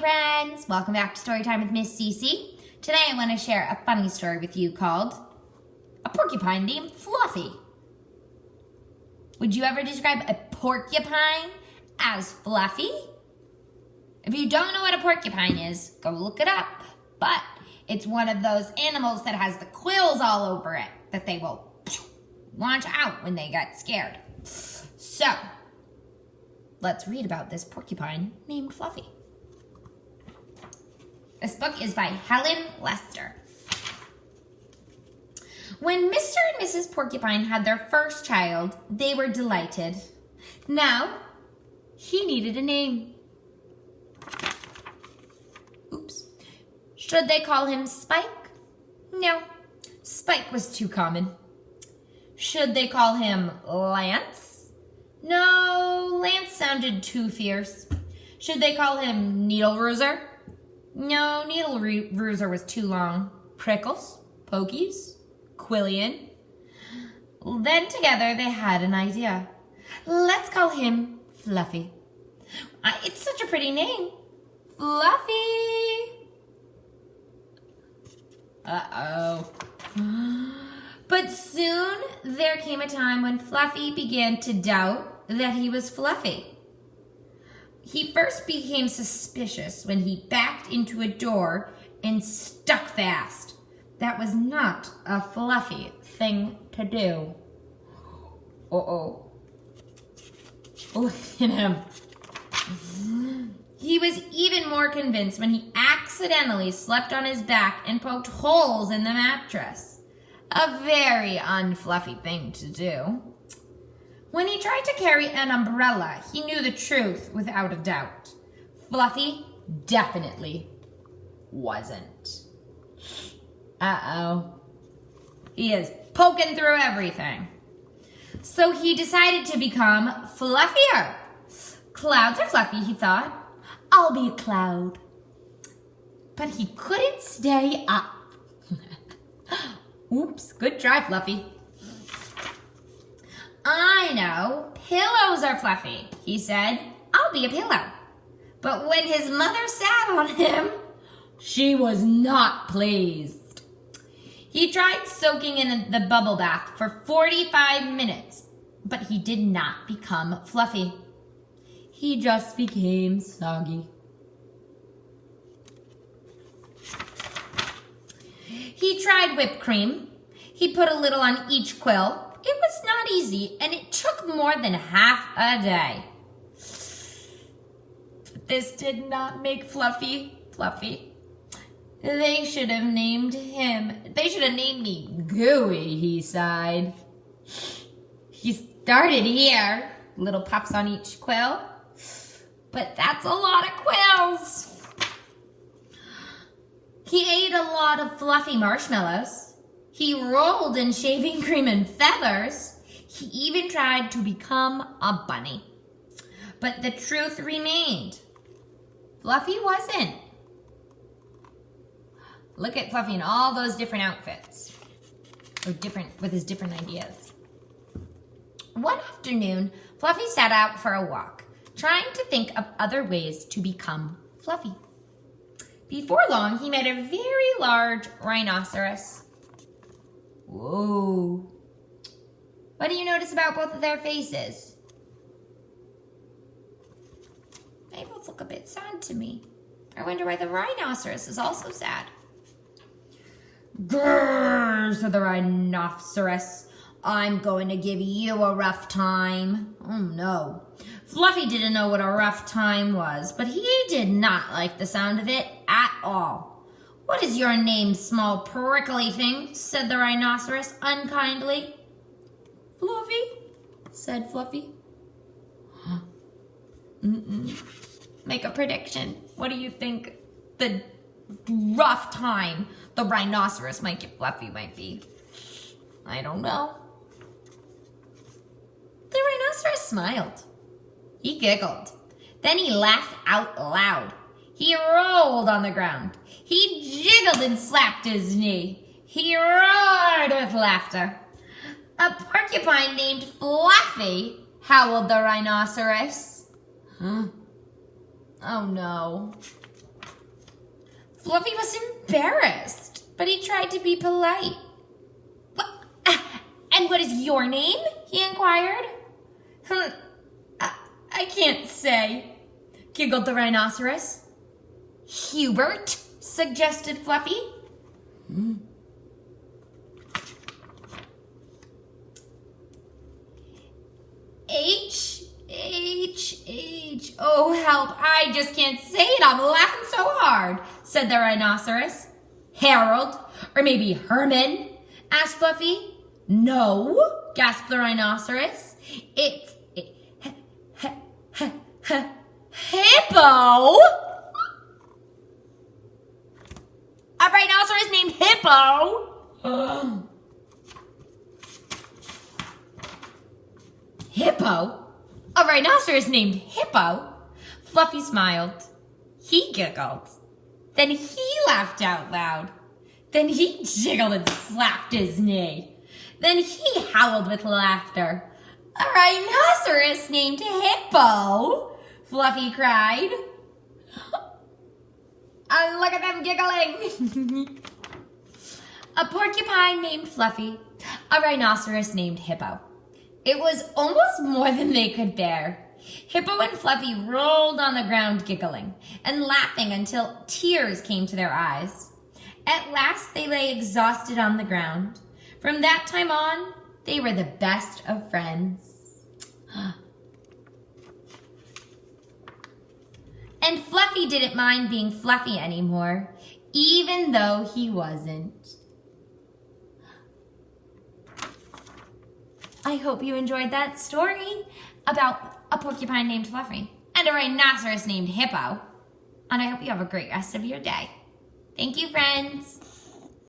friends! Welcome back to Storytime with Miss Ceci. Today I want to share a funny story with you called A Porcupine Named Fluffy. Would you ever describe a porcupine as fluffy? If you don't know what a porcupine is, go look it up. But it's one of those animals that has the quills all over it that they will launch out when they get scared. So, let's read about this porcupine named Fluffy. This book is by Helen Lester. When Mr. and Mrs. Porcupine had their first child, they were delighted. Now, he needed a name. Oops. Should they call him Spike? No, Spike was too common. Should they call him Lance? No, Lance sounded too fierce. Should they call him Needle Rooser? No, Needle Rooser was too long. Prickles? Pokies? Quillian? Then together they had an idea. Let's call him Fluffy. It's such a pretty name. Fluffy! Uh-oh. But soon there came a time when Fluffy began to doubt that he was Fluffy. He first became suspicious when he backed into a door and stuck fast. That was not a Fluffy thing to do. Uh-oh. Look at him. He was even more convinced when he accidentally slept on his back and poked holes in the mattress. A very unfluffy thing to do. When he tried to carry an umbrella, he knew the truth without a doubt. Fluffy definitely wasn't. Uh-oh. He is poking through everything. So he decided to become fluffier. Clouds are fluffy, he thought. I'll be a cloud. But he couldn't stay up. Oops, good try, Fluffy. I know, pillows are fluffy, he said. I'll be a pillow. But when his mother sat on him, she was not pleased. He tried soaking in the bubble bath for 45 minutes, but he did not become fluffy. He just became soggy. He tried whipped cream. He put a little on each quill. It was not easy, and it took more than half a day. This did not make Fluffy fluffy. They should have named me Gooey, he sighed. He started here, little puffs on each quill, but that's a lot of quills. He ate a lot of fluffy marshmallows. He rolled in shaving cream and feathers. He even tried to become a bunny. But the truth remained. Fluffy wasn't. Look at Fluffy in all those different outfits. With his different ideas. One afternoon, Fluffy set out for a walk, trying to think of other ways to become Fluffy. Before long, he met a very large rhinoceros. Whoa. What do you notice about both of their faces? They both look a bit sad to me. I wonder why the rhinoceros is also sad. Grrr, said the rhinoceros. I'm going to give you a rough time. Oh no. Fluffy didn't know what a rough time was, but he did not like the sound of it at all. What is your name, small prickly thing? Said the rhinoceros unkindly. Fluffy, said Fluffy. Make a prediction. What do you think the rough time the rhinoceros might give Fluffy might be? I don't know. The rhinoceros smiled. He giggled. Then he laughed out loud. He rolled on the ground. He jiggled and slapped his knee. He roared with laughter. A porcupine named Fluffy, howled the rhinoceros. Huh? Oh no. Fluffy was embarrassed, but he tried to be polite. And what is your name? He inquired. I can't say, giggled the rhinoceros. Hubert, suggested Fluffy. H. Oh, help, I just can't say it. I'm laughing so hard, said the rhinoceros. Harold, or maybe Herman, asked Fluffy. No, gasped the rhinoceros. It's Hippo. A rhinoceros named Hippo. Hippo? A rhinoceros named Hippo? Fluffy smiled. He giggled. Then he laughed out loud. Then he jiggled and slapped his knee. Then he howled with laughter. A rhinoceros named Hippo? Fluffy cried. Oh, look at them giggling. A porcupine named Fluffy. A rhinoceros named Hippo. It was almost more than they could bear. Hippo and Fluffy rolled on the ground giggling and laughing until tears came to their eyes. At last they lay exhausted on the ground. From that time on, they were the best of friends. And Fluffy didn't mind being Fluffy anymore, even though he wasn't. I hope you enjoyed that story about a porcupine named Fluffy and a rhinoceros named Hippo. And I hope you have a great rest of your day. Thank you, friends.